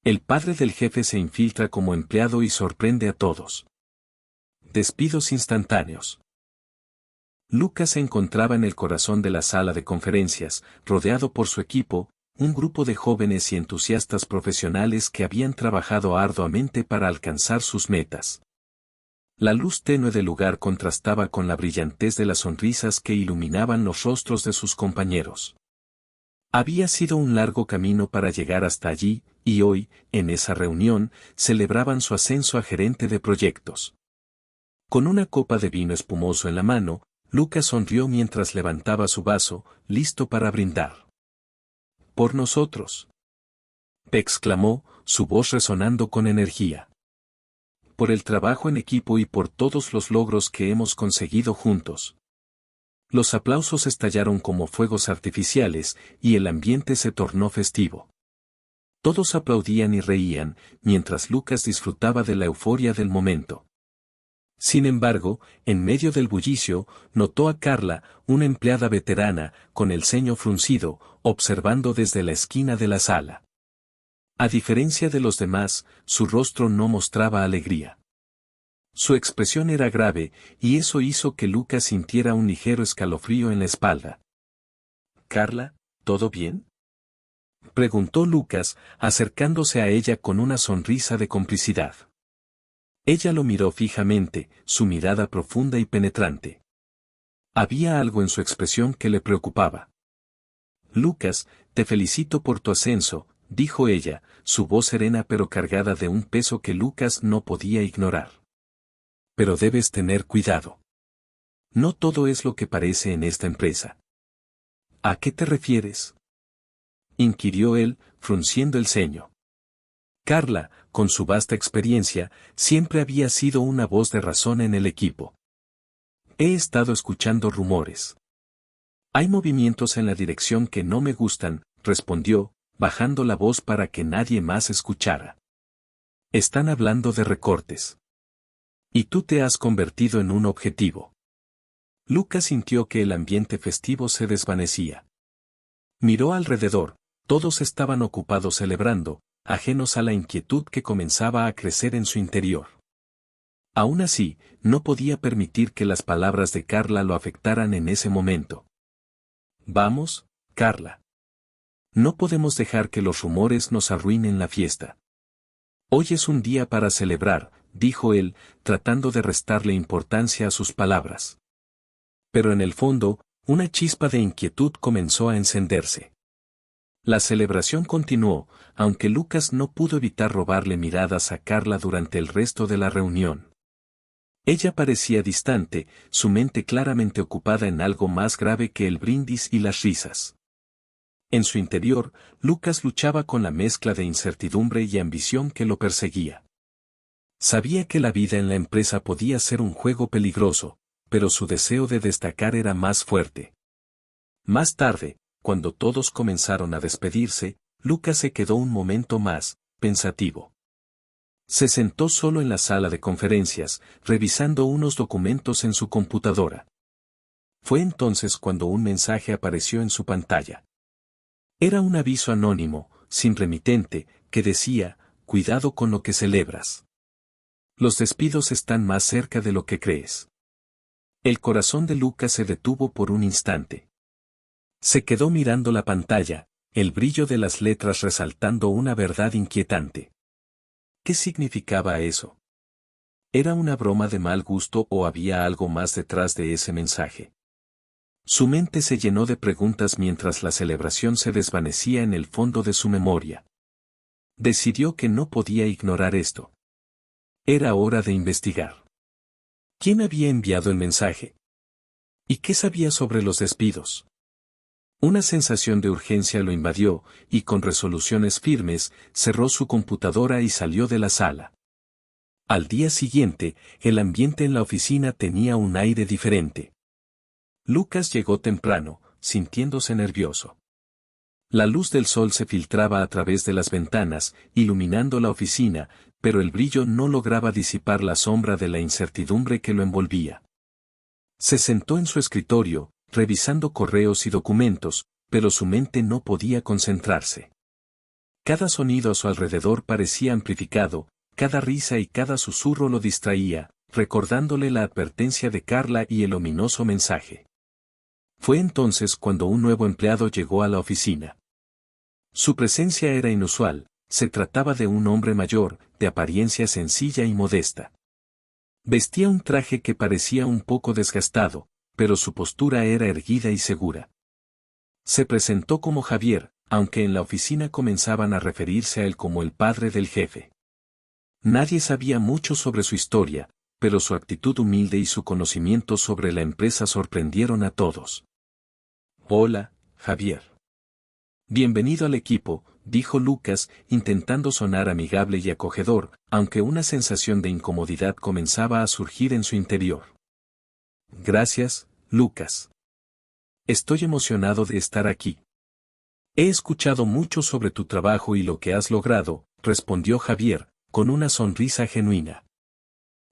El padre del jefe se infiltra como empleado y sorprende a todos. Despidos instantáneos. Lucas se encontraba en el corazón de la sala de conferencias, rodeado por su equipo, un grupo de jóvenes y entusiastas profesionales que habían trabajado arduamente para alcanzar sus metas. La luz tenue del lugar contrastaba con la brillantez de las sonrisas que iluminaban los rostros de sus compañeros. Había sido un largo camino para llegar hasta allí, y hoy, en esa reunión, celebraban su ascenso a gerente de proyectos. Con una copa de vino espumoso en la mano, Lucas sonrió mientras levantaba su vaso, listo para brindar. «Por nosotros», exclamó, su voz resonando con energía. «Por el trabajo en equipo y por todos los logros que hemos conseguido juntos». Los aplausos estallaron como fuegos artificiales, y el ambiente se tornó festivo. Todos aplaudían y reían, mientras Lucas disfrutaba de la euforia del momento. Sin embargo, en medio del bullicio, notó a Carla, una empleada veterana, con el ceño fruncido, observando desde la esquina de la sala. A diferencia de los demás, su rostro no mostraba alegría. Su expresión era grave, y eso hizo que Lucas sintiera un ligero escalofrío en la espalda. «Carla, ¿todo bien?», preguntó Lucas, acercándose a ella con una sonrisa de complicidad. Ella lo miró fijamente, su mirada profunda y penetrante. Había algo en su expresión que le preocupaba. «Lucas, te felicito por tu ascenso», dijo ella, su voz serena pero cargada de un peso que Lucas no podía ignorar. «Pero debes tener cuidado. No todo es lo que parece en esta empresa». «¿A qué te refieres?», inquirió él, frunciendo el ceño. Carla, con su vasta experiencia, siempre había sido una voz de razón en el equipo. «He estado escuchando rumores. Hay movimientos en la dirección que no me gustan», respondió, bajando la voz para que nadie más escuchara. «Están hablando de recortes. Y tú te has convertido en un objetivo». Lucas sintió que el ambiente festivo se desvanecía. Miró alrededor, todos estaban ocupados celebrando, ajenos a la inquietud que comenzaba a crecer en su interior. Aún así, no podía permitir que las palabras de Carla lo afectaran en ese momento. «Vamos, Carla. No podemos dejar que los rumores nos arruinen la fiesta. Hoy es un día para celebrar», dijo él, tratando de restarle importancia a sus palabras. Pero en el fondo, una chispa de inquietud comenzó a encenderse. La celebración continuó, aunque Lucas no pudo evitar robarle miradas a Carla durante el resto de la reunión. Ella parecía distante, su mente claramente ocupada en algo más grave que el brindis y las risas. En su interior, Lucas luchaba con la mezcla de incertidumbre y ambición que lo perseguía. Sabía que la vida en la empresa podía ser un juego peligroso, pero su deseo de destacar era más fuerte. Más tarde, cuando todos comenzaron a despedirse, Lucas se quedó un momento más, pensativo. Se sentó solo en la sala de conferencias, revisando unos documentos en su computadora. Fue entonces cuando un mensaje apareció en su pantalla. Era un aviso anónimo, sin remitente, que decía: «Cuidado con lo que celebras. Los despidos están más cerca de lo que crees». El corazón de Lucas se detuvo por un instante. Se quedó mirando la pantalla, el brillo de las letras resaltando una verdad inquietante. ¿Qué significaba eso? ¿Era una broma de mal gusto o había algo más detrás de ese mensaje? Su mente se llenó de preguntas mientras la celebración se desvanecía en el fondo de su memoria. Decidió que no podía ignorar esto. Era hora de investigar. ¿Quién había enviado el mensaje? ¿Y qué sabía sobre los despidos? Una sensación de urgencia lo invadió, y con resoluciones firmes, cerró su computadora y salió de la sala. Al día siguiente, el ambiente en la oficina tenía un aire diferente. Lucas llegó temprano, sintiéndose nervioso. La luz del sol se filtraba a través de las ventanas, iluminando la oficina, pero el brillo no lograba disipar la sombra de la incertidumbre que lo envolvía. Se sentó en su escritorio, revisando correos y documentos, pero su mente no podía concentrarse. Cada sonido a su alrededor parecía amplificado, cada risa y cada susurro lo distraía, recordándole la advertencia de Carla y el ominoso mensaje. Fue entonces cuando un nuevo empleado llegó a la oficina. Su presencia era inusual, se trataba de un hombre mayor, de apariencia sencilla y modesta. Vestía un traje que parecía un poco desgastado, pero su postura era erguida y segura. Se presentó como Javier, aunque en la oficina comenzaban a referirse a él como el padre del jefe. Nadie sabía mucho sobre su historia, pero su actitud humilde y su conocimiento sobre la empresa sorprendieron a todos. Hola, Javier. Bienvenido al equipo, dijo Lucas, intentando sonar amigable y acogedor, aunque una sensación de incomodidad comenzaba a surgir en su interior. Gracias, Lucas. Estoy emocionado de estar aquí. He escuchado mucho sobre tu trabajo y lo que has logrado, respondió Javier, con una sonrisa genuina.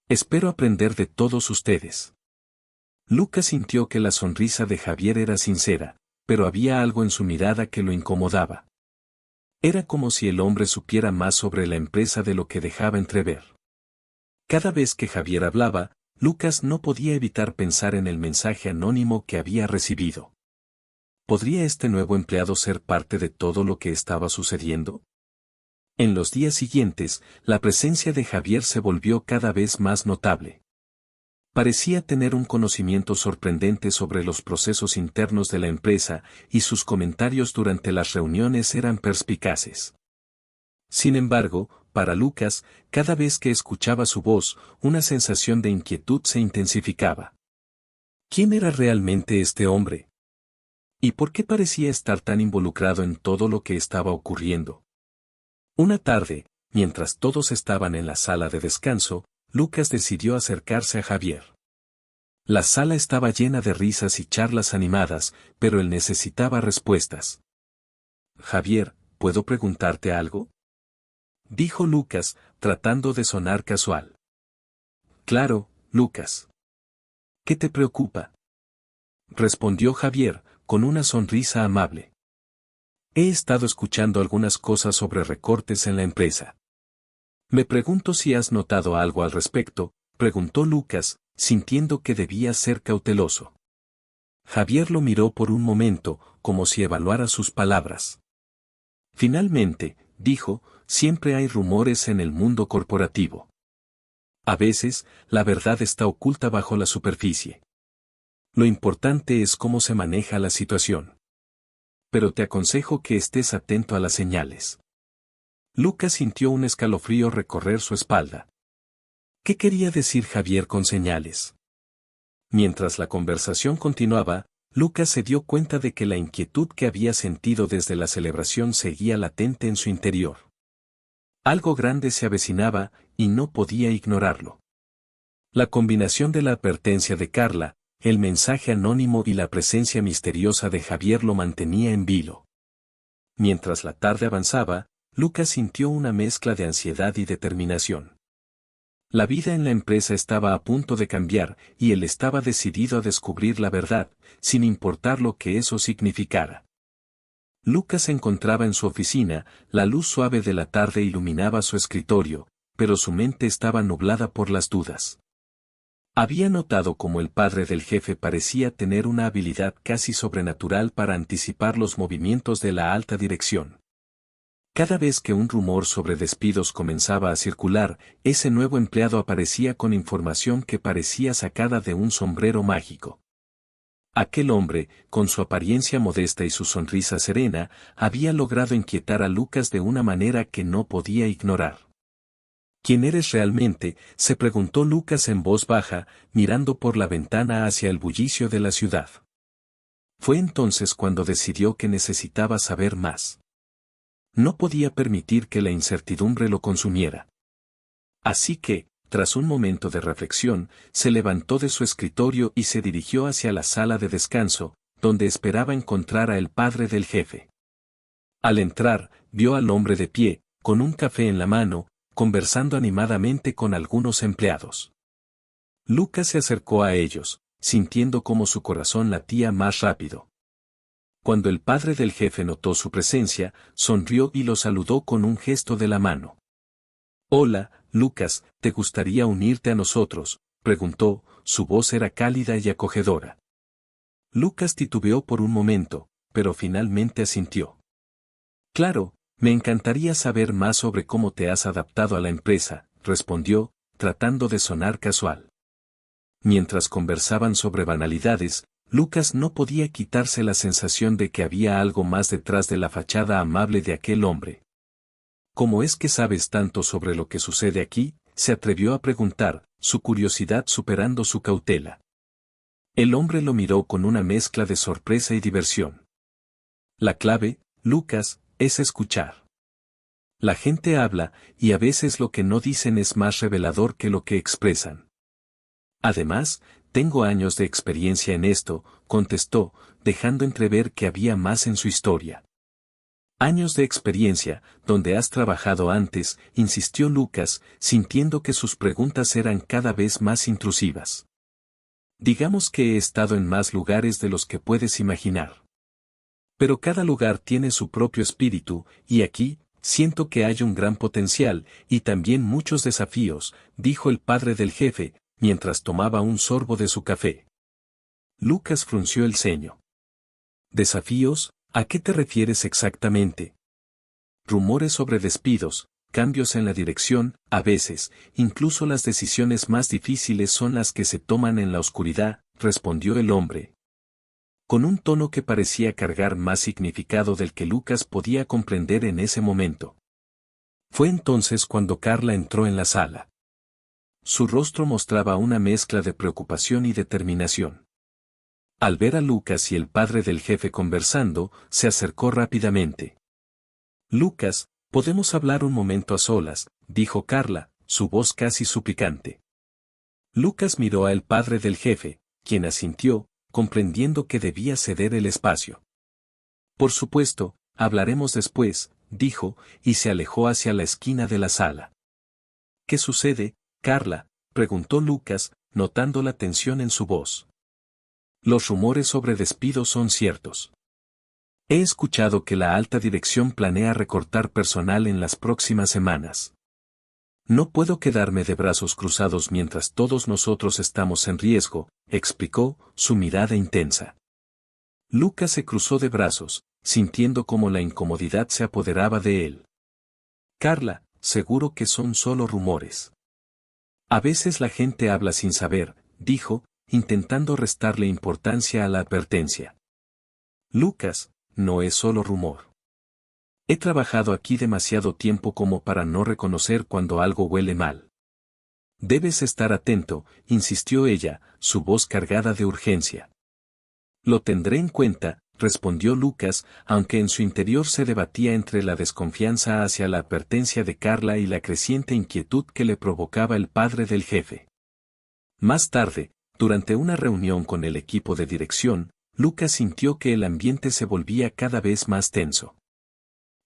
Espero aprender de todos ustedes. Lucas sintió que la sonrisa de Javier era sincera, pero había algo en su mirada que lo incomodaba. Era como si el hombre supiera más sobre la empresa de lo que dejaba entrever. Cada vez que Javier hablaba, Lucas no podía evitar pensar en el mensaje anónimo que había recibido. ¿Podría este nuevo empleado ser parte de todo lo que estaba sucediendo? En los días siguientes, la presencia de Javier se volvió cada vez más notable. Parecía tener un conocimiento sorprendente sobre los procesos internos de la empresa, y sus comentarios durante las reuniones eran perspicaces. Sin embargo, para Lucas, cada vez que escuchaba su voz, una sensación de inquietud se intensificaba. ¿Quién era realmente este hombre? ¿Y por qué parecía estar tan involucrado en todo lo que estaba ocurriendo? Una tarde, mientras todos estaban en la sala de descanso, Lucas decidió acercarse a Javier. La sala estaba llena de risas y charlas animadas, pero él necesitaba respuestas. Javier, ¿puedo preguntarte algo? Dijo Lucas, tratando de sonar casual. Claro, Lucas. ¿Qué te preocupa? Respondió Javier, con una sonrisa amable. He estado escuchando algunas cosas sobre recortes en la empresa. Me pregunto si has notado algo al respecto, preguntó Lucas, sintiendo que debía ser cauteloso. Javier lo miró por un momento, como si evaluara sus palabras. Finalmente, dijo, siempre hay rumores en el mundo corporativo. A veces, la verdad está oculta bajo la superficie. Lo importante es cómo se maneja la situación. Pero te aconsejo que estés atento a las señales. Lucas sintió un escalofrío recorrer su espalda. ¿Qué quería decir Javier con señales? Mientras la conversación continuaba, Lucas se dio cuenta de que la inquietud que había sentido desde la celebración seguía latente en su interior. Algo grande se avecinaba, y no podía ignorarlo. La combinación de la advertencia de Carla, el mensaje anónimo y la presencia misteriosa de Javier lo mantenía en vilo. Mientras la tarde avanzaba, Lucas sintió una mezcla de ansiedad y determinación. La vida en la empresa estaba a punto de cambiar, y él estaba decidido a descubrir la verdad, sin importar lo que eso significara. Lucas se encontraba en su oficina, la luz suave de la tarde iluminaba su escritorio, pero su mente estaba nublada por las dudas. Había notado cómo el padre del jefe parecía tener una habilidad casi sobrenatural para anticipar los movimientos de la alta dirección. Cada vez que un rumor sobre despidos comenzaba a circular, ese nuevo empleado aparecía con información que parecía sacada de un sombrero mágico. Aquel hombre, con su apariencia modesta y su sonrisa serena, había logrado inquietar a Lucas de una manera que no podía ignorar. ¿Quién eres realmente?, se preguntó Lucas en voz baja, mirando por la ventana hacia el bullicio de la ciudad. Fue entonces cuando decidió que necesitaba saber más. No podía permitir que la incertidumbre lo consumiera. Así que, tras un momento de reflexión, se levantó de su escritorio y se dirigió hacia la sala de descanso, donde esperaba encontrar a el padre del jefe. Al entrar, vio al hombre de pie, con un café en la mano, conversando animadamente con algunos empleados. Lucas se acercó a ellos, sintiendo cómo su corazón latía más rápido. Cuando el padre del jefe notó su presencia, sonrió y lo saludó con un gesto de la mano. «Hola, Lucas, ¿te gustaría unirte a nosotros?», preguntó, su voz era cálida y acogedora. Lucas titubeó por un momento, pero finalmente asintió. «Claro, me encantaría saber más sobre cómo te has adaptado a la empresa», respondió, tratando de sonar casual. Mientras conversaban sobre banalidades, Lucas no podía quitarse la sensación de que había algo más detrás de la fachada amable de aquel hombre. «¿Cómo es que sabes tanto sobre lo que sucede aquí?», se atrevió a preguntar, su curiosidad superando su cautela. El hombre lo miró con una mezcla de sorpresa y diversión. «La clave, Lucas, es escuchar. La gente habla, y a veces lo que no dicen es más revelador que lo que expresan. Además, tengo años de experiencia en esto», contestó, dejando entrever que había más en su historia. «Años de experiencia, donde has trabajado antes», insistió Lucas, sintiendo que sus preguntas eran cada vez más intrusivas. «Digamos que he estado en más lugares de los que puedes imaginar. Pero cada lugar tiene su propio espíritu, y aquí, siento que hay un gran potencial, y también muchos desafíos», dijo el padre del jefe, mientras tomaba un sorbo de su café. Lucas frunció el ceño. «¿Desafíos? ¿A qué te refieres exactamente?». «Rumores sobre despidos, cambios en la dirección, a veces, incluso las decisiones más difíciles son las que se toman en la oscuridad», respondió el hombre, con un tono que parecía cargar más significado del que Lucas podía comprender en ese momento. Fue entonces cuando Carla entró en la sala. Su rostro mostraba una mezcla de preocupación y determinación. Al ver a Lucas y el padre del jefe conversando, se acercó rápidamente. «Lucas, ¿podemos hablar un momento a solas?», dijo Carla, su voz casi suplicante. Lucas miró al padre del jefe, quien asintió, comprendiendo que debía ceder el espacio. «Por supuesto, hablaremos después», dijo, y se alejó hacia la esquina de la sala. «¿Qué sucede, Carla?», preguntó Lucas, notando la tensión en su voz. «Los rumores sobre despidos son ciertos. He escuchado que la alta dirección planea recortar personal en las próximas semanas. No puedo quedarme de brazos cruzados mientras todos nosotros estamos en riesgo», explicó, su mirada intensa. Lucas se cruzó de brazos, sintiendo cómo la incomodidad se apoderaba de él. «Carla, seguro que son solo rumores. A veces la gente habla sin saber», dijo, intentando restarle importancia a la advertencia. «Lucas, no es solo rumor. He trabajado aquí demasiado tiempo como para no reconocer cuando algo huele mal. Debes estar atento», insistió ella, su voz cargada de urgencia. «Lo tendré en cuenta», respondió Lucas, aunque en su interior se debatía entre la desconfianza hacia la advertencia de Carla y la creciente inquietud que le provocaba el padre del jefe. Más tarde, durante una reunión con el equipo de dirección, Lucas sintió que el ambiente se volvía cada vez más tenso.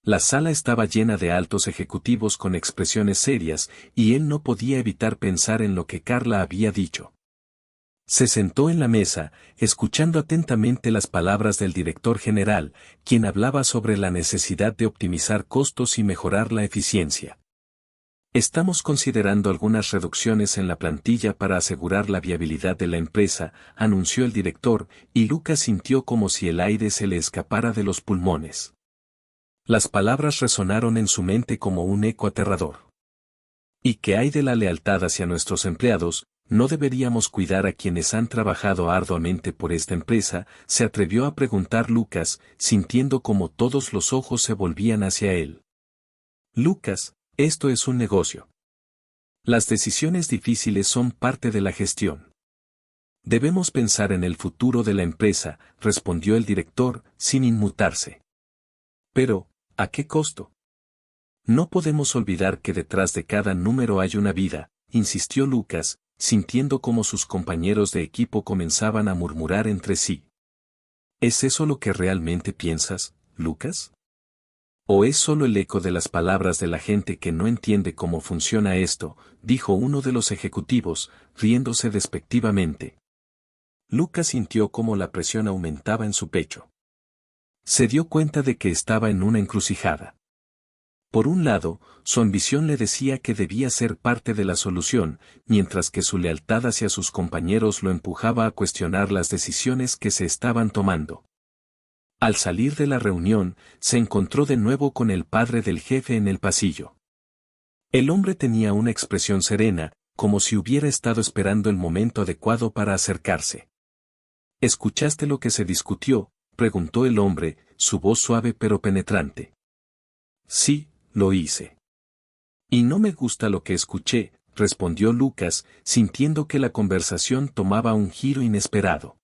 La sala estaba llena de altos ejecutivos con expresiones serias, y él no podía evitar pensar en lo que Carla había dicho. Se sentó en la mesa, escuchando atentamente las palabras del director general, quien hablaba sobre la necesidad de optimizar costos y mejorar la eficiencia. «Estamos considerando algunas reducciones en la plantilla para asegurar la viabilidad de la empresa», anunció el director, y Lucas sintió como si el aire se le escapara de los pulmones. Las palabras resonaron en su mente como un eco aterrador. «¿Y qué hay de la lealtad hacia nuestros empleados? ¿No deberíamos cuidar a quienes han trabajado arduamente por esta empresa?», se atrevió a preguntar Lucas, sintiendo como todos los ojos se volvían hacia él. «Lucas, esto es un negocio. Las decisiones difíciles son parte de la gestión. Debemos pensar en el futuro de la empresa», respondió el director, sin inmutarse. «Pero, ¿a qué costo? No podemos olvidar que detrás de cada número hay una vida», insistió Lucas, sintiendo como sus compañeros de equipo comenzaban a murmurar entre sí. «¿Es eso lo que realmente piensas, Lucas? ¿O es solo el eco de las palabras de la gente que no entiende cómo funciona esto?», dijo uno de los ejecutivos, riéndose despectivamente. Lucas sintió cómo la presión aumentaba en su pecho. Se dio cuenta de que estaba en una encrucijada. Por un lado, su ambición le decía que debía ser parte de la solución, mientras que su lealtad hacia sus compañeros lo empujaba a cuestionar las decisiones que se estaban tomando. Al salir de la reunión, se encontró de nuevo con el padre del jefe en el pasillo. El hombre tenía una expresión serena, como si hubiera estado esperando el momento adecuado para acercarse. ¿Escuchaste lo que se discutió?, preguntó el hombre, su voz suave pero penetrante. Sí, lo hice. Y no me gusta lo que escuché, respondió Lucas, sintiendo que la conversación tomaba un giro inesperado.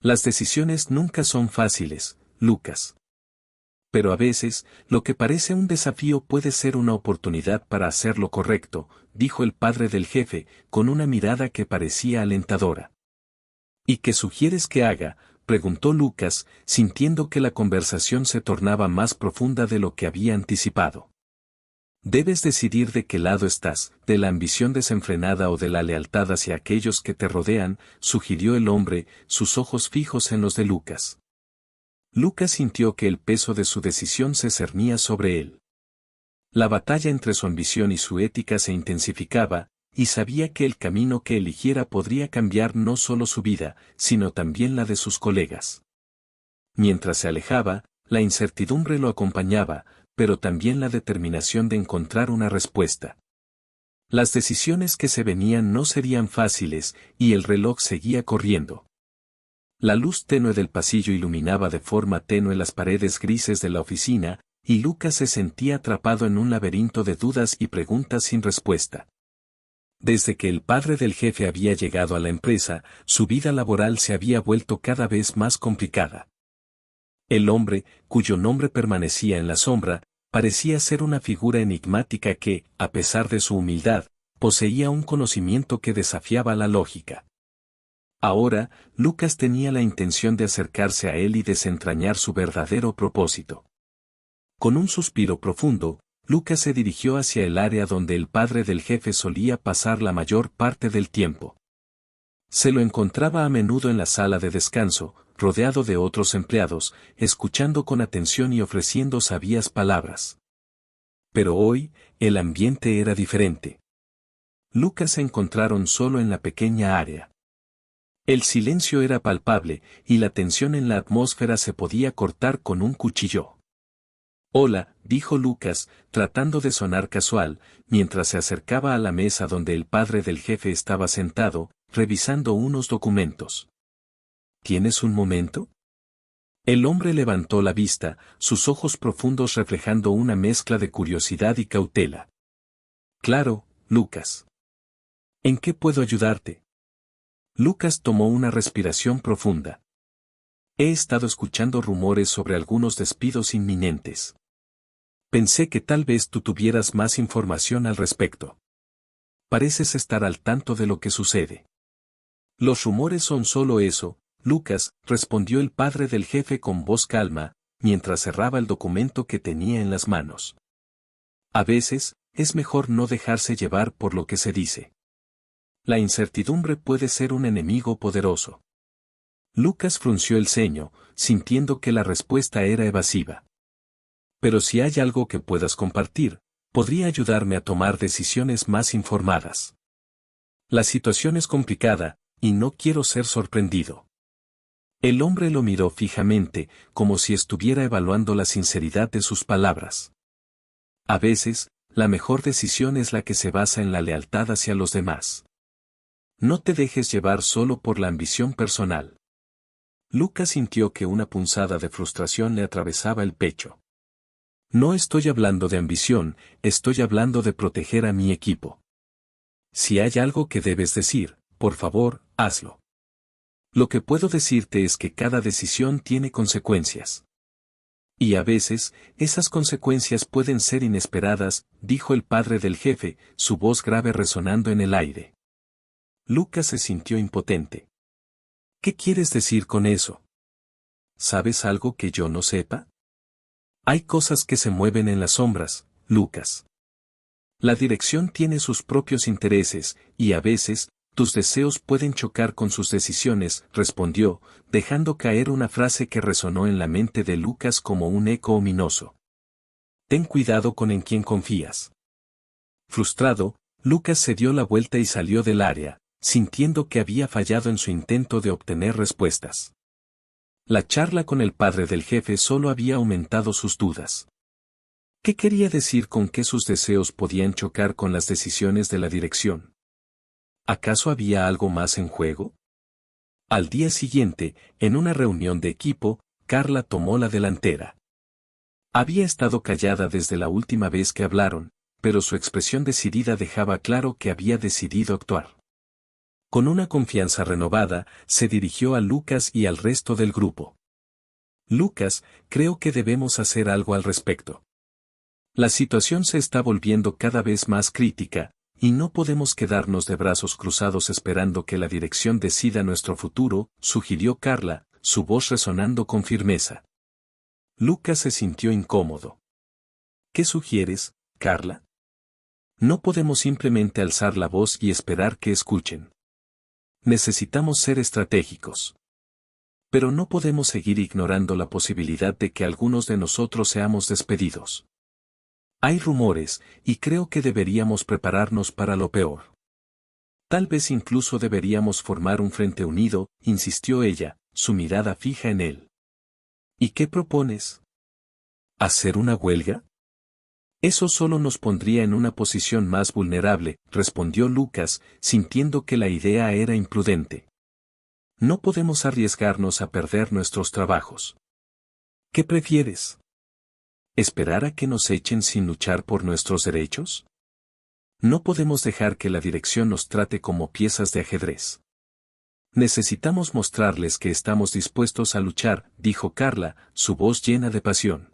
Las decisiones nunca son fáciles, Lucas. Pero a veces, lo que parece un desafío puede ser una oportunidad para hacer lo correcto, dijo el padre del jefe, con una mirada que parecía alentadora. ¿Y qué sugieres que haga?, preguntó Lucas, sintiendo que la conversación se tornaba más profunda de lo que había anticipado. Debes decidir de qué lado estás, de la ambición desenfrenada o de la lealtad hacia aquellos que te rodean, sugirió el hombre, sus ojos fijos en los de Lucas. Lucas sintió que el peso de su decisión se cernía sobre él. La batalla entre su ambición y su ética se intensificaba, y sabía que el camino que eligiera podría cambiar no solo su vida, sino también la de sus colegas. Mientras se alejaba, la incertidumbre lo acompañaba, pero también la determinación de encontrar una respuesta. Las decisiones que se venían no serían fáciles, y el reloj seguía corriendo. La luz tenue del pasillo iluminaba de forma tenue las paredes grises de la oficina, y Lucas se sentía atrapado en un laberinto de dudas y preguntas sin respuesta. Desde que el padre del jefe había llegado a la empresa, su vida laboral se había vuelto cada vez más complicada. El hombre, cuyo nombre permanecía en la sombra, parecía ser una figura enigmática que, a pesar de su humildad, poseía un conocimiento que desafiaba la lógica. Ahora, Lucas tenía la intención de acercarse a él y desentrañar su verdadero propósito. Con un suspiro profundo, Lucas se dirigió hacia el área donde el padre del jefe solía pasar la mayor parte del tiempo. Se lo encontraba a menudo en la sala de descanso, rodeado de otros empleados, escuchando con atención y ofreciendo sabias palabras. Pero hoy, el ambiente era diferente. Lucas se encontraron solo en la pequeña área. El silencio era palpable, y la tensión en la atmósfera se podía cortar con un cuchillo. Hola, dijo Lucas, tratando de sonar casual, mientras se acercaba a la mesa donde el padre del jefe estaba sentado, revisando unos documentos. ¿Tienes un momento? El hombre levantó la vista, sus ojos profundos reflejando una mezcla de curiosidad y cautela. Claro, Lucas. ¿En qué puedo ayudarte? Lucas tomó una respiración profunda. He estado escuchando rumores sobre algunos despidos inminentes. Pensé que tal vez tú tuvieras más información al respecto. Pareces estar al tanto de lo que sucede. Los rumores son solo eso, Lucas, respondió el padre del jefe con voz calma, mientras cerraba el documento que tenía en las manos. A veces, es mejor no dejarse llevar por lo que se dice. La incertidumbre puede ser un enemigo poderoso. Lucas frunció el ceño, sintiendo que la respuesta era evasiva. Pero si hay algo que puedas compartir, podría ayudarme a tomar decisiones más informadas. La situación es complicada, y no quiero ser sorprendido. El hombre lo miró fijamente, como si estuviera evaluando la sinceridad de sus palabras. A veces, la mejor decisión es la que se basa en la lealtad hacia los demás. No te dejes llevar solo por la ambición personal. Lucas sintió que una punzada de frustración le atravesaba el pecho. No estoy hablando de ambición, estoy hablando de proteger a mi equipo. Si hay algo que debes decir, por favor, hazlo. Lo que puedo decirte es que cada decisión tiene consecuencias. Y a veces, esas consecuencias pueden ser inesperadas, dijo el padre del jefe, su voz grave resonando en el aire. Lucas se sintió impotente. ¿Qué quieres decir con eso? ¿Sabes algo que yo no sepa? Hay cosas que se mueven en las sombras, Lucas. La dirección tiene sus propios intereses, y a veces, Tus deseos pueden chocar con sus decisiones, respondió, dejando caer una frase que resonó en la mente de Lucas como un eco ominoso. Ten cuidado con en quién confías. Frustrado, Lucas se dio la vuelta y salió del área, sintiendo que había fallado en su intento de obtener respuestas. La charla con el padre del jefe solo había aumentado sus dudas. ¿Qué quería decir con que sus deseos podían chocar con las decisiones de la dirección? ¿Acaso había algo más en juego? Al día siguiente, en una reunión de equipo, Carla tomó la delantera. Había estado callada desde la última vez que hablaron, pero su expresión decidida dejaba claro que había decidido actuar. Con una confianza renovada, se dirigió a Lucas y al resto del grupo. Lucas, creo que debemos hacer algo al respecto. La situación se está volviendo cada vez más crítica, y no podemos quedarnos de brazos cruzados esperando que la dirección decida nuestro futuro, sugirió Carla, su voz resonando con firmeza. Lucas se sintió incómodo. ¿Qué sugieres, Carla? No podemos simplemente alzar la voz y esperar que escuchen. Necesitamos ser estratégicos. Pero no podemos seguir ignorando la posibilidad de que algunos de nosotros seamos despedidos. Hay rumores, y creo que deberíamos prepararnos para lo peor. Tal vez incluso deberíamos formar un frente unido, insistió ella, su mirada fija en él. ¿Y qué propones? ¿Hacer una huelga? Eso solo nos pondría en una posición más vulnerable, respondió Lucas, sintiendo que la idea era imprudente. No podemos arriesgarnos a perder nuestros trabajos. ¿Qué prefieres? ¿Esperar a que nos echen sin luchar por nuestros derechos? No podemos dejar que la dirección nos trate como piezas de ajedrez. Necesitamos mostrarles que estamos dispuestos a luchar, dijo Carla, su voz llena de pasión.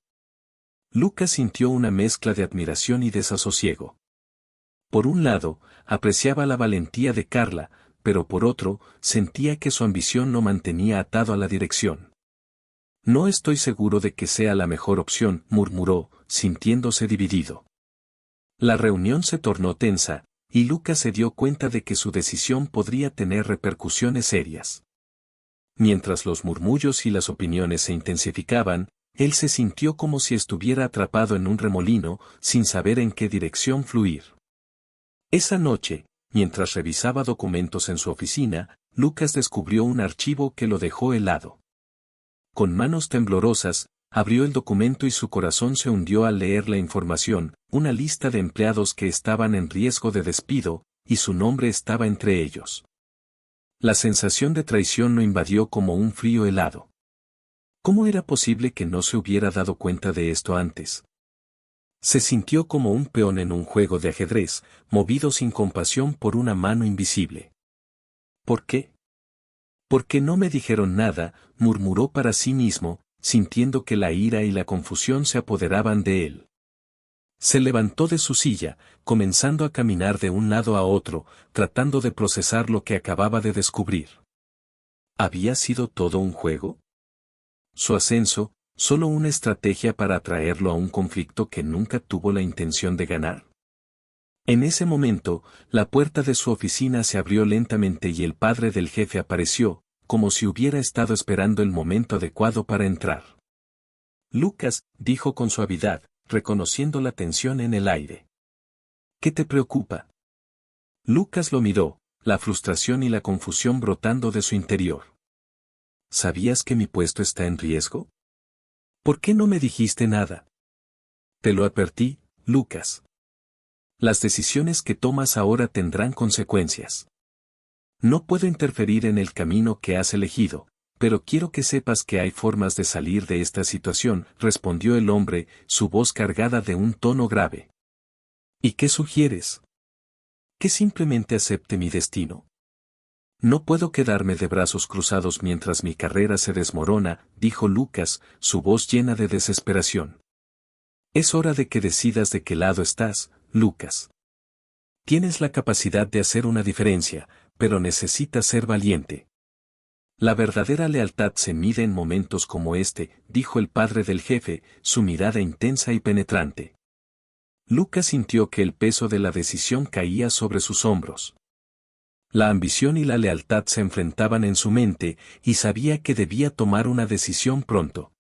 Lucas sintió una mezcla de admiración y desasosiego. Por un lado, apreciaba la valentía de Carla, pero por otro, sentía que su ambición lo mantenía atado a la dirección. No estoy seguro de que sea la mejor opción, murmuró, sintiéndose dividido. La reunión se tornó tensa, y Lucas se dio cuenta de que su decisión podría tener repercusiones serias. Mientras los murmullos y las opiniones se intensificaban, él se sintió como si estuviera atrapado en un remolino, sin saber en qué dirección fluir. Esa noche, mientras revisaba documentos en su oficina, Lucas descubrió un archivo que lo dejó helado. Con manos temblorosas, abrió el documento y su corazón se hundió al leer la información, una lista de empleados que estaban en riesgo de despido, y su nombre estaba entre ellos. La sensación de traición lo invadió como un frío helado. ¿Cómo era posible que no se hubiera dado cuenta de esto antes? Se sintió como un peón en un juego de ajedrez, movido sin compasión por una mano invisible. ¿Por qué? ¿Por qué no me dijeron nada?, murmuró para sí mismo, sintiendo que la ira y la confusión se apoderaban de él. Se levantó de su silla, comenzando a caminar de un lado a otro, tratando de procesar lo que acababa de descubrir. ¿Había sido todo un juego? Su ascenso, solo una estrategia para atraerlo a un conflicto que nunca tuvo la intención de ganar. En ese momento, la puerta de su oficina se abrió lentamente y el padre del jefe apareció, como si hubiera estado esperando el momento adecuado para entrar. Lucas, dijo con suavidad, reconociendo la tensión en el aire. ¿Qué te preocupa? Lucas lo miró, la frustración y la confusión brotando de su interior. ¿Sabías que mi puesto está en riesgo? ¿Por qué no me dijiste nada? Te lo advertí, Lucas. Las decisiones que tomas ahora tendrán consecuencias. No puedo interferir en el camino que has elegido, pero quiero que sepas que hay formas de salir de esta situación, respondió el hombre, su voz cargada de un tono grave. ¿Y qué sugieres? ¿Que simplemente acepte mi destino? No puedo quedarme de brazos cruzados mientras mi carrera se desmorona, dijo Lucas, su voz llena de desesperación. Es hora de que decidas de qué lado estás, Lucas. Tienes la capacidad de hacer una diferencia, pero necesitas ser valiente. La verdadera lealtad se mide en momentos como este, dijo el padre del jefe, su mirada intensa y penetrante. Lucas sintió que el peso de la decisión caía sobre sus hombros. La ambición y la lealtad se enfrentaban en su mente, y sabía que debía tomar una decisión pronto.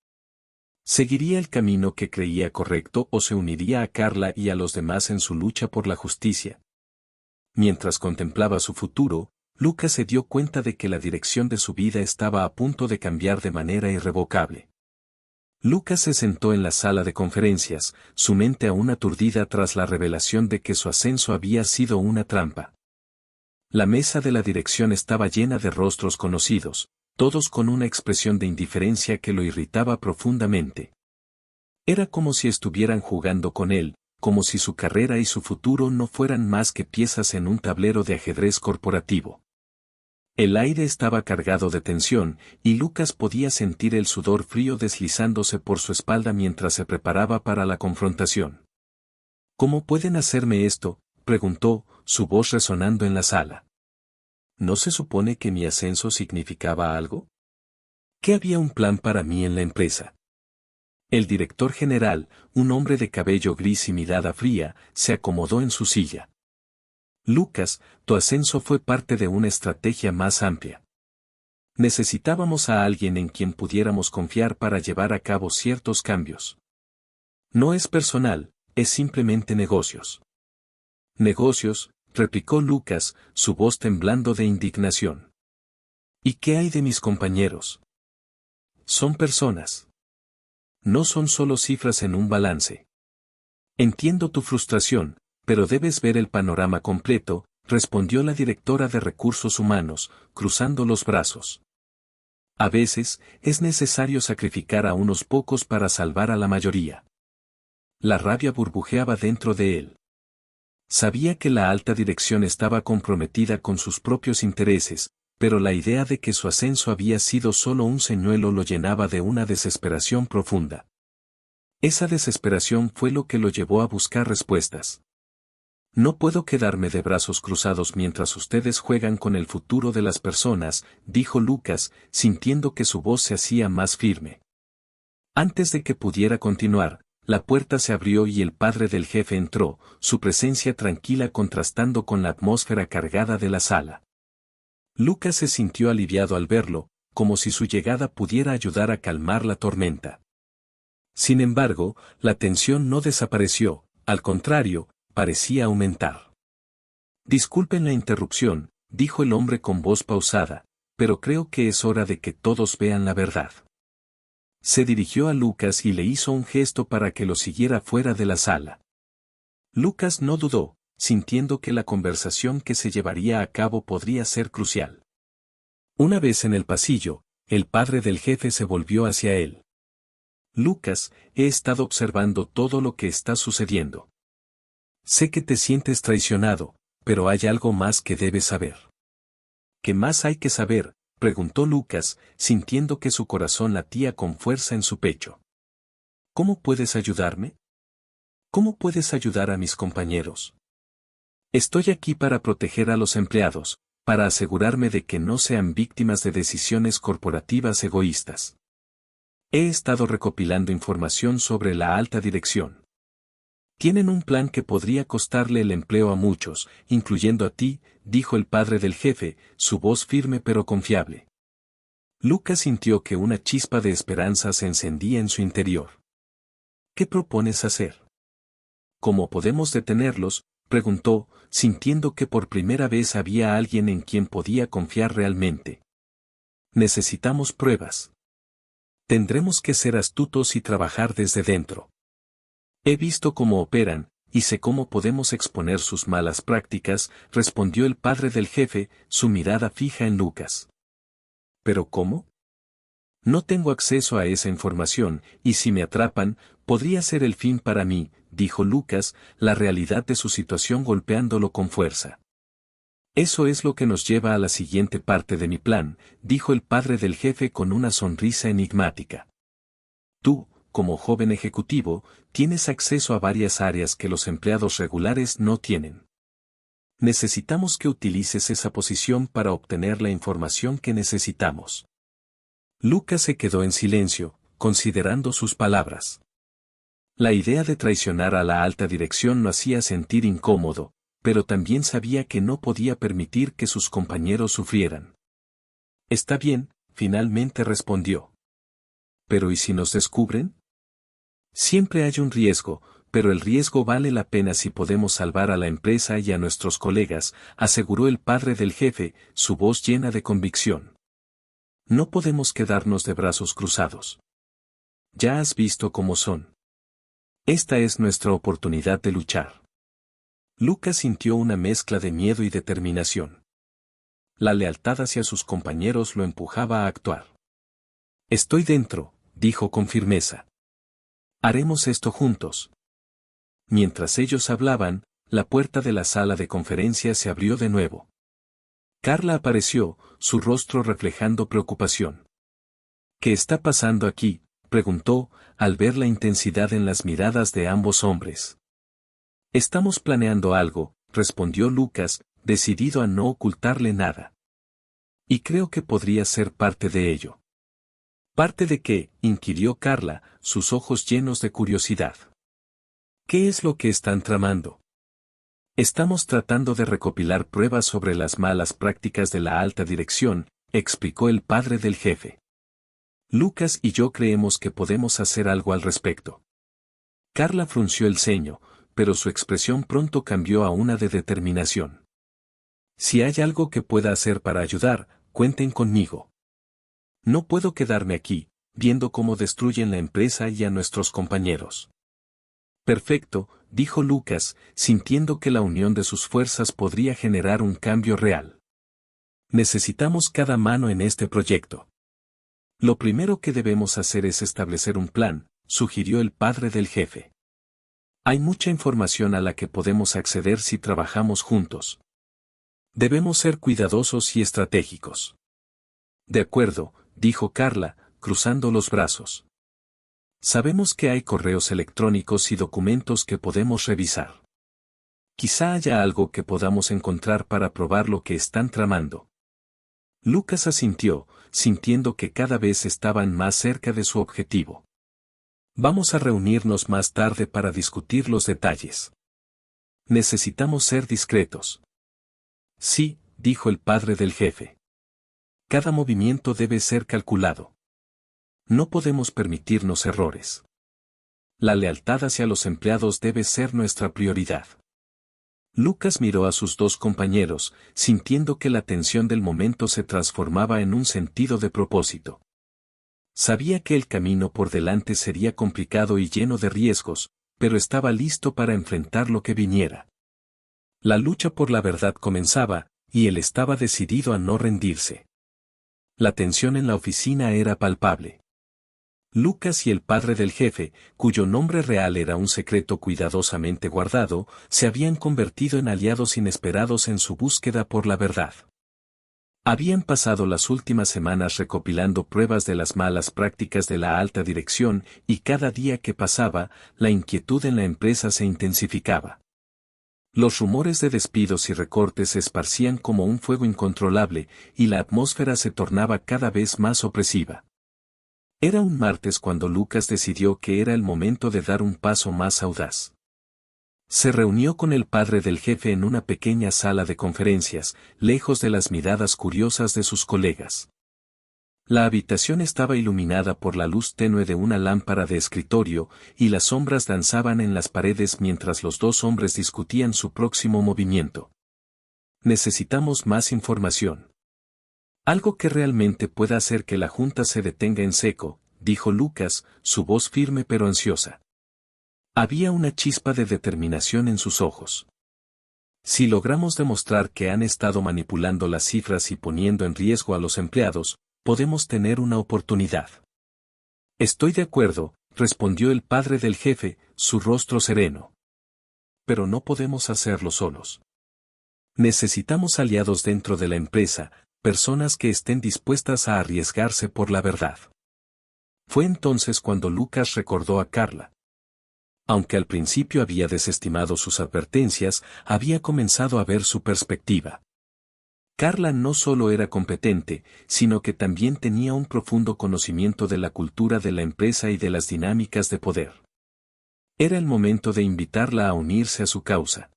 ¿Seguiría el camino que creía correcto o se uniría a Carla y a los demás en su lucha por la justicia? Mientras contemplaba su futuro, Lucas se dio cuenta de que la dirección de su vida estaba a punto de cambiar de manera irrevocable. Lucas se sentó en la sala de conferencias, su mente aún aturdida tras la revelación de que su ascenso había sido una trampa. La mesa de la dirección estaba llena de rostros conocidos, todos con una expresión de indiferencia que lo irritaba profundamente. Era como si estuvieran jugando con él, como si su carrera y su futuro no fueran más que piezas en un tablero de ajedrez corporativo. El aire estaba cargado de tensión, y Lucas podía sentir el sudor frío deslizándose por su espalda mientras se preparaba para la confrontación. ¿Cómo pueden hacerme esto?, preguntó, su voz resonando en la sala. ¿No se supone que mi ascenso significaba algo? ¿Qué había un plan para mí en la empresa? El director general, un hombre de cabello gris y mirada fría, se acomodó en su silla. Lucas, tu ascenso fue parte de una estrategia más amplia. Necesitábamos a alguien en quien pudiéramos confiar para llevar a cabo ciertos cambios. No es personal, es simplemente negocios. Negocios, replicó Lucas, su voz temblando de indignación. ¿Y qué hay de mis compañeros? Son personas. No son solo cifras en un balance. Entiendo tu frustración, pero debes ver el panorama completo, respondió la directora de Recursos Humanos, cruzando los brazos. A veces, es necesario sacrificar a unos pocos para salvar a la mayoría. La rabia burbujeaba dentro de él. Sabía que la alta dirección estaba comprometida con sus propios intereses, pero la idea de que su ascenso había sido solo un señuelo lo llenaba de una desesperación profunda. Esa desesperación fue lo que lo llevó a buscar respuestas. No puedo quedarme de brazos cruzados mientras ustedes juegan con el futuro de las personas, dijo Lucas, sintiendo que su voz se hacía más firme. Antes de que pudiera continuar, la puerta se abrió y el padre del jefe entró, su presencia tranquila contrastando con la atmósfera cargada de la sala. Lucas se sintió aliviado al verlo, como si su llegada pudiera ayudar a calmar la tormenta. Sin embargo, la tensión no desapareció, al contrario, parecía aumentar. Disculpen la interrupción, dijo el hombre con voz pausada, pero creo que es hora de que todos vean la verdad. Se dirigió a Lucas y le hizo un gesto para que lo siguiera fuera de la sala. Lucas no dudó, sintiendo que la conversación que se llevaría a cabo podría ser crucial. Una vez en el pasillo, el padre del jefe se volvió hacia él. Lucas, he estado observando todo lo que está sucediendo. Sé que te sientes traicionado, pero hay algo más que debes saber. ¿Qué más hay que saber?, preguntó Lucas, sintiendo que su corazón latía con fuerza en su pecho. ¿Cómo puedes ayudarme? ¿Cómo puedes ayudar a mis compañeros? Estoy aquí para proteger a los empleados, para asegurarme de que no sean víctimas de decisiones corporativas egoístas. He estado recopilando información sobre la alta dirección. Tienen un plan que podría costarle el empleo a muchos, incluyendo a ti, dijo el padre del jefe, su voz firme pero confiable. Lucas sintió que una chispa de esperanza se encendía en su interior. ¿Qué propones hacer? ¿Cómo podemos detenerlos?, preguntó, sintiendo que por primera vez había alguien en quien podía confiar realmente. Necesitamos pruebas. Tendremos que ser astutos y trabajar desde dentro. He visto cómo operan, y sé cómo podemos exponer sus malas prácticas, respondió el padre del jefe, su mirada fija en Lucas. ¿Pero cómo? No tengo acceso a esa información, y si me atrapan, podría ser el fin para mí, dijo Lucas, la realidad de su situación golpeándolo con fuerza. Eso es lo que nos lleva a la siguiente parte de mi plan, dijo el padre del jefe con una sonrisa enigmática. Tú, como joven ejecutivo, tienes acceso a varias áreas que los empleados regulares no tienen. Necesitamos que utilices esa posición para obtener la información que necesitamos. Lucas se quedó en silencio, considerando sus palabras. La idea de traicionar a la alta dirección lo hacía sentir incómodo, pero también sabía que no podía permitir que sus compañeros sufrieran. Está bien, finalmente respondió. ¿Pero y si nos descubren? Siempre hay un riesgo, pero el riesgo vale la pena si podemos salvar a la empresa y a nuestros colegas, aseguró el padre del jefe, su voz llena de convicción. No podemos quedarnos de brazos cruzados. Ya has visto cómo son. Esta es nuestra oportunidad de luchar. Lucas sintió una mezcla de miedo y determinación. La lealtad hacia sus compañeros lo empujaba a actuar. Estoy dentro, dijo con firmeza. Haremos esto juntos. Mientras ellos hablaban, la puerta de la sala de conferencias se abrió de nuevo. Carla apareció, su rostro reflejando preocupación. ¿Qué está pasando aquí?, preguntó, al ver la intensidad en las miradas de ambos hombres. Estamos planeando algo, respondió Lucas, decidido a no ocultarle nada. Y creo que podría ser parte de ello. ¿Parte de qué?, inquirió Carla, sus ojos llenos de curiosidad. ¿Qué es lo que están tramando? Estamos tratando de recopilar pruebas sobre las malas prácticas de la alta dirección, explicó el padre del jefe. Lucas y yo creemos que podemos hacer algo al respecto. Carla frunció el ceño, pero su expresión pronto cambió a una de determinación. Si hay algo que pueda hacer para ayudar, cuenten conmigo. No puedo quedarme aquí, viendo cómo destruyen la empresa y a nuestros compañeros. Perfecto, dijo Lucas, sintiendo que la unión de sus fuerzas podría generar un cambio real. Necesitamos cada mano en este proyecto. Lo primero que debemos hacer es establecer un plan, sugirió el padre del jefe. Hay mucha información a la que podemos acceder si trabajamos juntos. Debemos ser cuidadosos y estratégicos. De acuerdo, dijo Carla, cruzando los brazos. Sabemos que hay correos electrónicos y documentos que podemos revisar. Quizá haya algo que podamos encontrar para probar lo que están tramando. Lucas asintió, sintiendo que cada vez estaban más cerca de su objetivo. Vamos a reunirnos más tarde para discutir los detalles. Necesitamos ser discretos. Sí, dijo el padre del jefe. Cada movimiento debe ser calculado. No podemos permitirnos errores. La lealtad hacia los empleados debe ser nuestra prioridad. Lucas miró a sus dos compañeros, sintiendo que la tensión del momento se transformaba en un sentido de propósito. Sabía que el camino por delante sería complicado y lleno de riesgos, pero estaba listo para enfrentar lo que viniera. La lucha por la verdad comenzaba, y él estaba decidido a no rendirse. La tensión en la oficina era palpable. Lucas y el padre del jefe, cuyo nombre real era un secreto cuidadosamente guardado, se habían convertido en aliados inesperados en su búsqueda por la verdad. Habían pasado las últimas semanas recopilando pruebas de las malas prácticas de la alta dirección y cada día que pasaba, la inquietud en la empresa se intensificaba. Los rumores de despidos y recortes se esparcían como un fuego incontrolable, y la atmósfera se tornaba cada vez más opresiva. Era un martes cuando Lucas decidió que era el momento de dar un paso más audaz. Se reunió con el padre del jefe en una pequeña sala de conferencias, lejos de las miradas curiosas de sus colegas. La habitación estaba iluminada por la luz tenue de una lámpara de escritorio, y las sombras danzaban en las paredes mientras los dos hombres discutían su próximo movimiento. Necesitamos más información. Algo que realmente pueda hacer que la junta se detenga en seco, dijo Lucas, su voz firme pero ansiosa. Había una chispa de determinación en sus ojos. Si logramos demostrar que han estado manipulando las cifras y poniendo en riesgo a los empleados, podemos tener una oportunidad. Estoy de acuerdo, respondió el padre del jefe, su rostro sereno. Pero no podemos hacerlo solos. Necesitamos aliados dentro de la empresa, personas que estén dispuestas a arriesgarse por la verdad. Fue entonces cuando Lucas recordó a Carla. Aunque al principio había desestimado sus advertencias, había comenzado a ver su perspectiva. Carla no solo era competente, sino que también tenía un profundo conocimiento de la cultura de la empresa y de las dinámicas de poder. Era el momento de invitarla a unirse a su causa.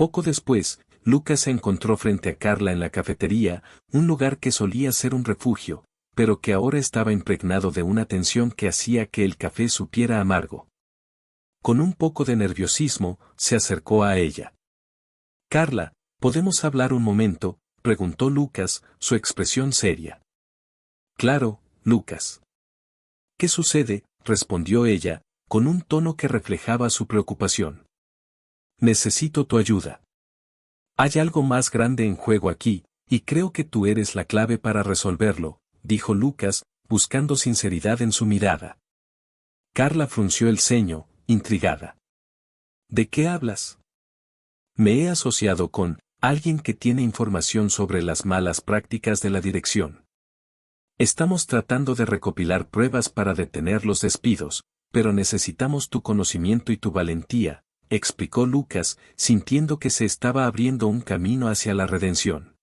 Poco después, Lucas se encontró frente a Carla en la cafetería, un lugar que solía ser un refugio, pero que ahora estaba impregnado de una tensión que hacía que el café supiera amargo. Con un poco de nerviosismo, se acercó a ella. «Carla, ¿podemos hablar un momento?», preguntó Lucas, su expresión seria. «Claro, Lucas». «¿Qué sucede?», respondió ella, con un tono que reflejaba su preocupación. «Necesito tu ayuda. Hay algo más grande en juego aquí, y creo que tú eres la clave para resolverlo», dijo Lucas, buscando sinceridad en su mirada. Carla frunció el ceño, intrigada. «¿De qué hablas?». «Me he asociado con alguien que tiene información sobre las malas prácticas de la dirección. Estamos tratando de recopilar pruebas para detener los despidos, pero necesitamos tu conocimiento y tu valentía», explicó Lucas, sintiendo que se estaba abriendo un camino hacia la redención.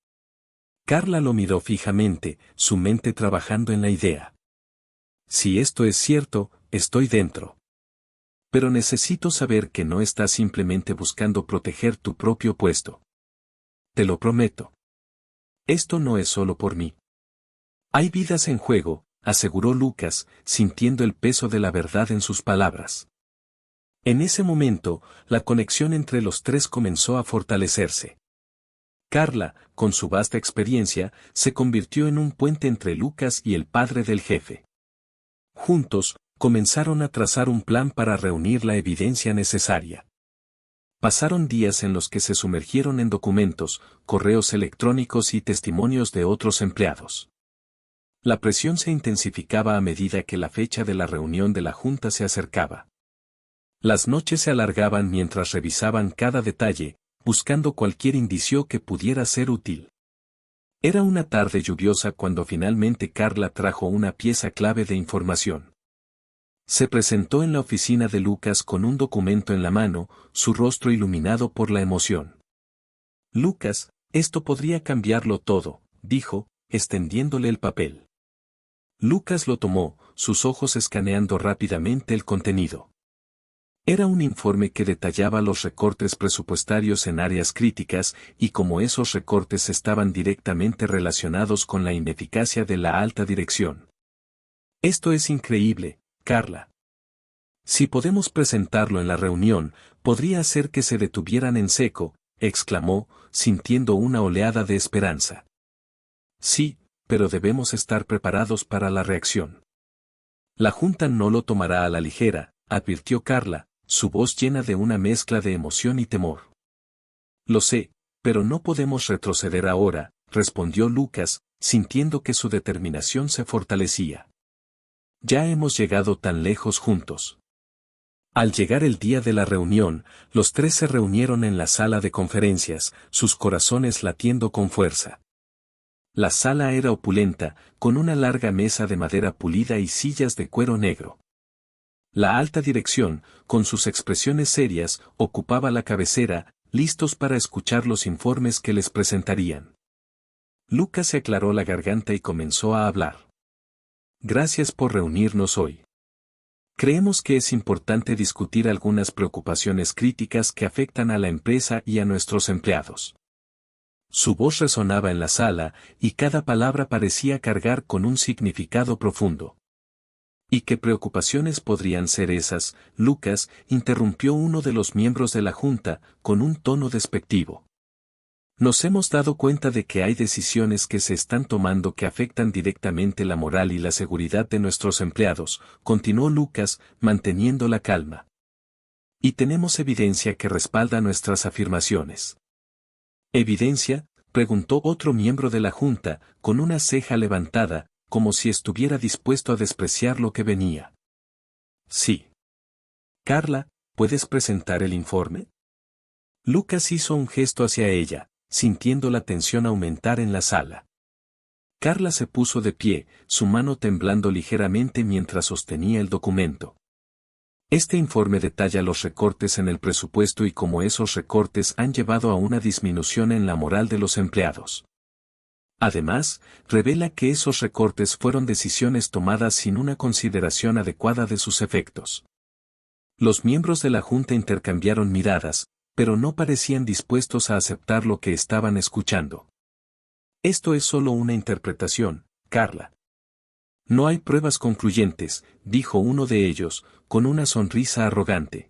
Carla lo miró fijamente, su mente trabajando en la idea. «Si esto es cierto, estoy dentro. Pero necesito saber que no estás simplemente buscando proteger tu propio puesto. Te lo prometo. Esto no es solo por mí. Hay vidas en juego», aseguró Lucas, sintiendo el peso de la verdad en sus palabras. En ese momento, la conexión entre los tres comenzó a fortalecerse. Carla, con su vasta experiencia, se convirtió en un puente entre Lucas y el padre del jefe. Juntos, comenzaron a trazar un plan para reunir la evidencia necesaria. Pasaron días en los que se sumergieron en documentos, correos electrónicos y testimonios de otros empleados. La presión se intensificaba a medida que la fecha de la reunión de la Junta se acercaba. Las noches se alargaban mientras revisaban cada detalle, buscando cualquier indicio que pudiera ser útil. Era una tarde lluviosa cuando finalmente Carla trajo una pieza clave de información. Se presentó en la oficina de Lucas con un documento en la mano, su rostro iluminado por la emoción. «Lucas, esto podría cambiarlo todo», dijo, extendiéndole el papel. Lucas lo tomó, sus ojos escaneando rápidamente el contenido. Era un informe que detallaba los recortes presupuestarios en áreas críticas y cómo esos recortes estaban directamente relacionados con la ineficacia de la alta dirección. «Esto es increíble, Carla. Si podemos presentarlo en la reunión, podría hacer que se detuvieran en seco», exclamó, sintiendo una oleada de esperanza. «Sí, pero debemos estar preparados para la reacción. La Junta no lo tomará a la ligera», advirtió Carla, su voz llena de una mezcla de emoción y temor. «Lo sé, pero no podemos retroceder ahora», respondió Lucas, sintiendo que su determinación se fortalecía. «Ya hemos llegado tan lejos juntos». Al llegar el día de la reunión, los tres se reunieron en la sala de conferencias, sus corazones latiendo con fuerza. La sala era opulenta, con una larga mesa de madera pulida y sillas de cuero negro. La alta dirección, con sus expresiones serias, ocupaba la cabecera, listos para escuchar los informes que les presentarían. Lucas se aclaró la garganta y comenzó a hablar. «Gracias por reunirnos hoy. Creemos que es importante discutir algunas preocupaciones críticas que afectan a la empresa y a nuestros empleados». Su voz resonaba en la sala, y cada palabra parecía cargar con un significado profundo. «¿Y qué preocupaciones podrían ser esas, Lucas?», interrumpió uno de los miembros de la Junta, con un tono despectivo. «Nos hemos dado cuenta de que hay decisiones que se están tomando que afectan directamente la moral y la seguridad de nuestros empleados», continuó Lucas, manteniendo la calma. «Y tenemos evidencia que respalda nuestras afirmaciones». «¿Evidencia?», preguntó otro miembro de la Junta, con una ceja levantada, como si estuviera dispuesto a despreciar lo que venía. «Sí. Carla, ¿puedes presentar el informe?». Lucas hizo un gesto hacia ella, sintiendo la tensión aumentar en la sala. Carla se puso de pie, su mano temblando ligeramente mientras sostenía el documento. «Este informe detalla los recortes en el presupuesto y cómo esos recortes han llevado a una disminución en la moral de los empleados. Además, revela que esos recortes fueron decisiones tomadas sin una consideración adecuada de sus efectos». Los miembros de la Junta intercambiaron miradas, pero no parecían dispuestos a aceptar lo que estaban escuchando. Esto es solo una interpretación, Carla. No hay pruebas concluyentes, dijo uno de ellos, con una sonrisa arrogante.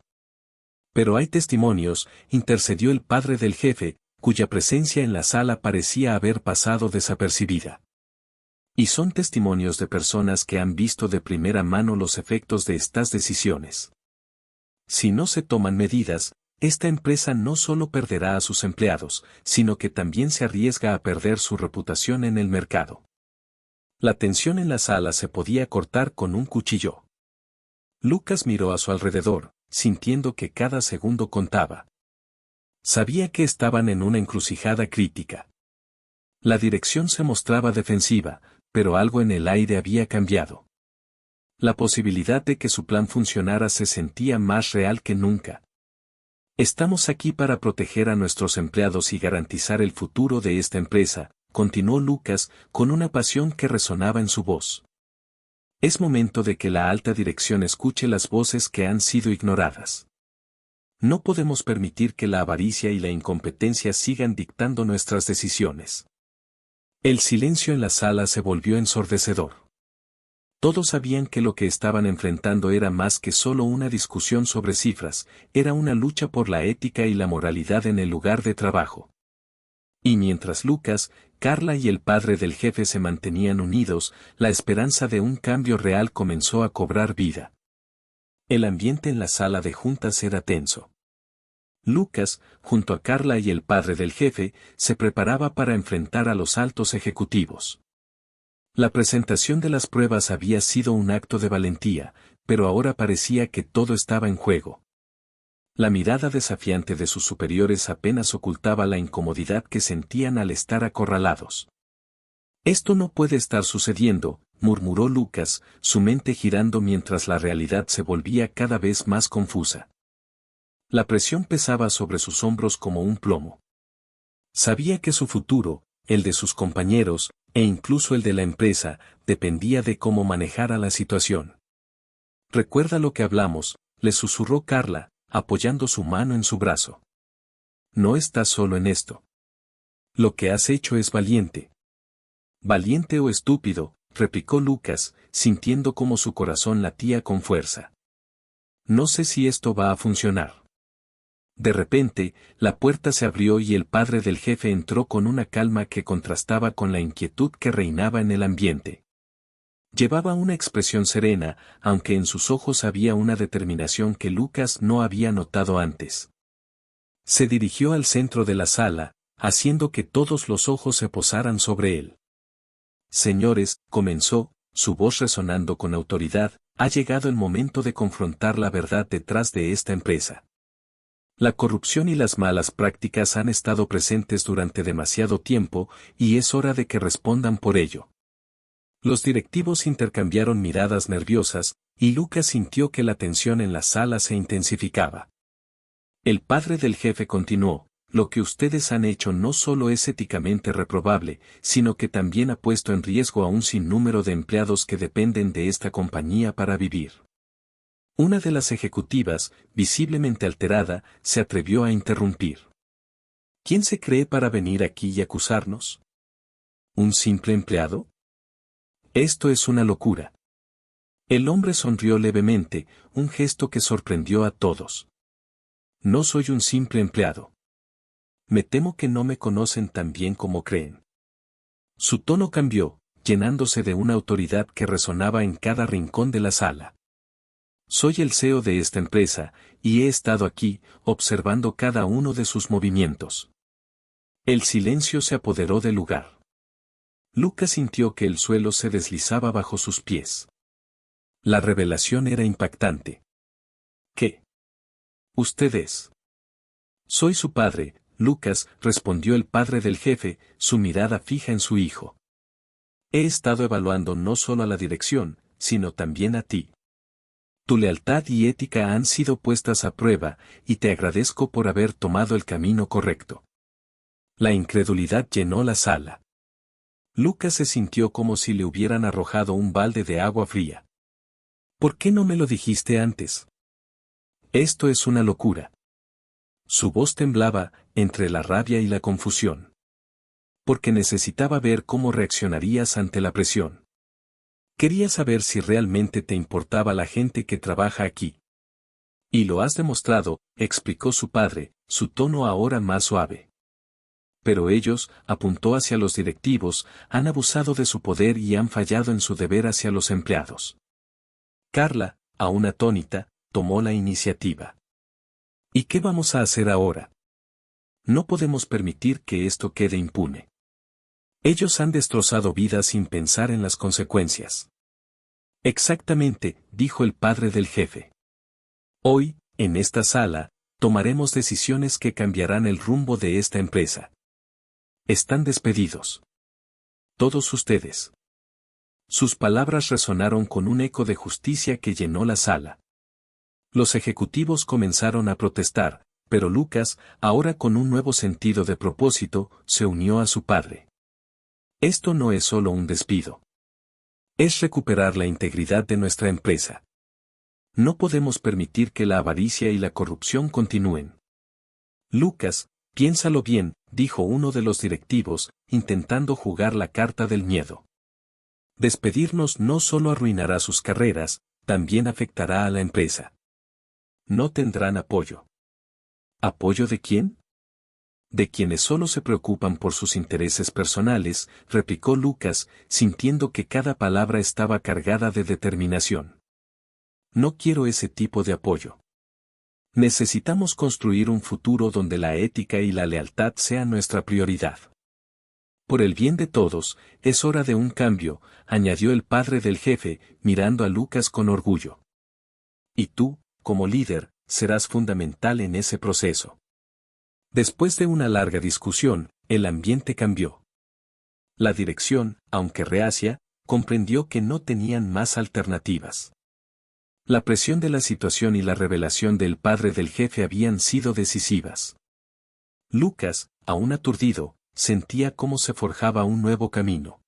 Pero hay testimonios, intercedió el padre del jefe, cuya presencia en la sala parecía haber pasado desapercibida. Y son testimonios de personas que han visto de primera mano los efectos de estas decisiones. Si no se toman medidas, esta empresa no solo perderá a sus empleados, sino que también se arriesga a perder su reputación en el mercado. La tensión en la sala se podía cortar con un cuchillo. Lucas miró a su alrededor, sintiendo que cada segundo contaba. Sabía que estaban en una encrucijada crítica. La dirección se mostraba defensiva, pero algo en el aire había cambiado. La posibilidad de que su plan funcionara se sentía más real que nunca. Estamos aquí para proteger a nuestros empleados y garantizar el futuro de esta empresa, continuó Lucas, con una pasión que resonaba en su voz. Es momento de que la alta dirección escuche las voces que han sido ignoradas. No podemos permitir que la avaricia y la incompetencia sigan dictando nuestras decisiones. El silencio en la sala se volvió ensordecedor. Todos sabían que lo que estaban enfrentando era más que solo una discusión sobre cifras, era una lucha por la ética y la moralidad en el lugar de trabajo. Y mientras Lucas, Carla y el padre del jefe se mantenían unidos, la esperanza de un cambio real comenzó a cobrar vida. El ambiente en la sala de juntas era tenso. Lucas, junto a Carla y el padre del jefe, se preparaba para enfrentar a los altos ejecutivos. La presentación de las pruebas había sido un acto de valentía, pero ahora parecía que todo estaba en juego. La mirada desafiante de sus superiores apenas ocultaba la incomodidad que sentían al estar acorralados. Esto no puede estar sucediendo, murmuró Lucas, su mente girando mientras la realidad se volvía cada vez más confusa. La presión pesaba sobre sus hombros como un plomo. Sabía que su futuro, el de sus compañeros, e incluso el de la empresa, dependía de cómo manejara la situación. «Recuerda lo que hablamos», le susurró Carla, apoyando su mano en su brazo. «No estás solo en esto. Lo que has hecho es valiente». «Valiente o estúpido», replicó Lucas, sintiendo cómo su corazón latía con fuerza. «No sé si esto va a funcionar». De repente, la puerta se abrió y el padre del jefe entró con una calma que contrastaba con la inquietud que reinaba en el ambiente. Llevaba una expresión serena, aunque en sus ojos había una determinación que Lucas no había notado antes. Se dirigió al centro de la sala, haciendo que todos los ojos se posaran sobre él. «Señores», comenzó, su voz resonando con autoridad, «ha llegado el momento de confrontar la verdad detrás de esta empresa. La corrupción y las malas prácticas han estado presentes durante demasiado tiempo, y es hora de que respondan por ello». Los directivos intercambiaron miradas nerviosas, y Lucas sintió que la tensión en la sala se intensificaba. El padre del jefe continuó: «Lo que ustedes han hecho no solo es éticamente reprobable, sino que también ha puesto en riesgo a un sinnúmero de empleados que dependen de esta compañía para vivir». Una de las ejecutivas, visiblemente alterada, se atrevió a interrumpir. «¿Quién se cree para venir aquí y acusarnos? ¿Un simple empleado? Esto es una locura». El hombre sonrió levemente, un gesto que sorprendió a todos. «No soy un simple empleado. Me temo que no me conocen tan bien como creen». Su tono cambió, llenándose de una autoridad que resonaba en cada rincón de la sala. «Soy el CEO de esta empresa, y he estado aquí, observando cada uno de sus movimientos». El silencio se apoderó del lugar. Lucas sintió que el suelo se deslizaba bajo sus pies. La revelación era impactante. «¿Qué? ¿Usted es?» «Soy su padre, Lucas», respondió el padre del jefe, su mirada fija en su hijo. «He estado evaluando no solo a la dirección, sino también a ti. Tu lealtad y ética han sido puestas a prueba, y te agradezco por haber tomado el camino correcto». La incredulidad llenó la sala. Lucas se sintió como si le hubieran arrojado un balde de agua fría. «¿Por qué no me lo dijiste antes? Esto es una locura». Su voz temblaba, entre la rabia y la confusión. Porque necesitaba ver cómo reaccionarías ante la presión. Quería saber si realmente te importaba la gente que trabaja aquí. Y lo has demostrado, explicó su padre, su tono ahora más suave. Pero ellos, apuntó hacia los directivos, han abusado de su poder y han fallado en su deber hacia los empleados. Carla, aún atónita, tomó la iniciativa. ¿Y qué vamos a hacer ahora? No podemos permitir que esto quede impune. Ellos han destrozado vidas sin pensar en las consecuencias. Exactamente, dijo el padre del jefe. Hoy, en esta sala, tomaremos decisiones que cambiarán el rumbo de esta empresa. Están despedidos. Todos ustedes. Sus palabras resonaron con un eco de justicia que llenó la sala. Los ejecutivos comenzaron a protestar, pero Lucas, ahora con un nuevo sentido de propósito, se unió a su padre. Esto no es solo un despido. Es recuperar la integridad de nuestra empresa. No podemos permitir que la avaricia y la corrupción continúen. Lucas, piénsalo bien, dijo uno de los directivos, intentando jugar la carta del miedo. Despedirnos no solo arruinará sus carreras, también afectará a la empresa. No tendrán apoyo. ¿Apoyo de quién? De quienes solo se preocupan por sus intereses personales, replicó Lucas, sintiendo que cada palabra estaba cargada de determinación. No quiero ese tipo de apoyo. Necesitamos construir un futuro donde la ética y la lealtad sean nuestra prioridad. Por el bien de todos, es hora de un cambio, añadió el padre del jefe, mirando a Lucas con orgullo. Y tú, como líder, serás fundamental en ese proceso. Después de una larga discusión, el ambiente cambió. La dirección, aunque reacia, comprendió que no tenían más alternativas. La presión de la situación y la revelación del padre del jefe habían sido decisivas. Lucas, aún aturdido, sentía cómo se forjaba un nuevo camino.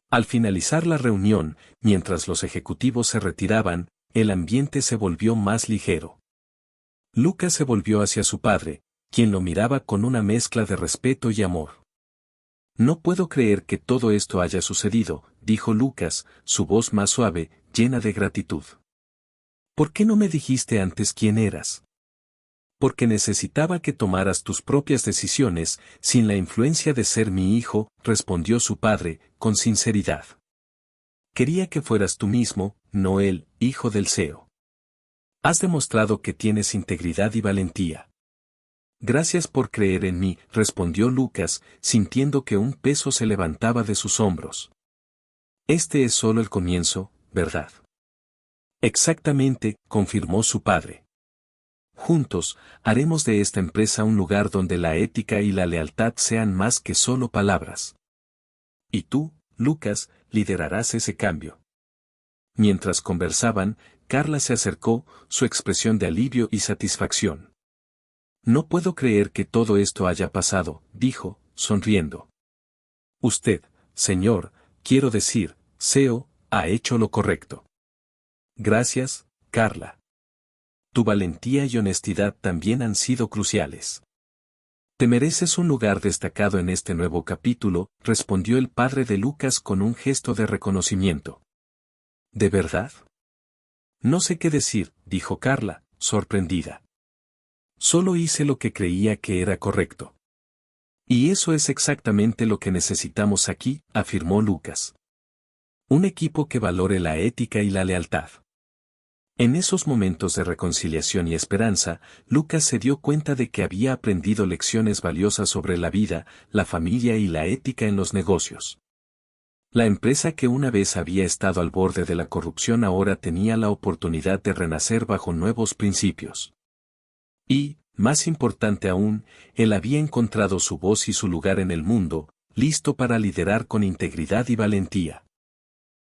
Al finalizar la reunión, mientras los ejecutivos se retiraban, el ambiente se volvió más ligero. Lucas se volvió hacia su padre, quien lo miraba con una mezcla de respeto y amor. No puedo creer que todo esto haya sucedido, dijo Lucas, su voz más suave, llena de gratitud. ¿Por qué no me dijiste antes quién eras? Porque necesitaba que tomaras tus propias decisiones, sin la influencia de ser mi hijo, respondió su padre, con sinceridad. Quería que fueras tú mismo, no él, hijo del CEO. Has demostrado que tienes integridad y valentía. Gracias por creer en mí, respondió Lucas, sintiendo que un peso se levantaba de sus hombros. Este es solo el comienzo, ¿verdad? Exactamente, confirmó su padre. Juntos, haremos de esta empresa un lugar donde la ética y la lealtad sean más que solo palabras. Y tú, Lucas, liderarás ese cambio. Mientras conversaban, Carla se acercó, su expresión de alivio y satisfacción. No puedo creer que todo esto haya pasado, dijo, sonriendo. Usted, señor, quiero decir, CEO, ha hecho lo correcto. Gracias, Carla. Tu valentía y honestidad también han sido cruciales. Te mereces un lugar destacado en este nuevo capítulo, respondió el padre de Lucas con un gesto de reconocimiento. ¿De verdad? No sé qué decir, dijo Carla, sorprendida. Solo hice lo que creía que era correcto. Y eso es exactamente lo que necesitamos aquí, afirmó Lucas. Un equipo que valore la ética y la lealtad. En esos momentos de reconciliación y esperanza, Lucas se dio cuenta de que había aprendido lecciones valiosas sobre la vida, la familia y la ética en los negocios. La empresa que una vez había estado al borde de la corrupción ahora tenía la oportunidad de renacer bajo nuevos principios. Y, más importante aún, él había encontrado su voz y su lugar en el mundo, listo para liderar con integridad y valentía.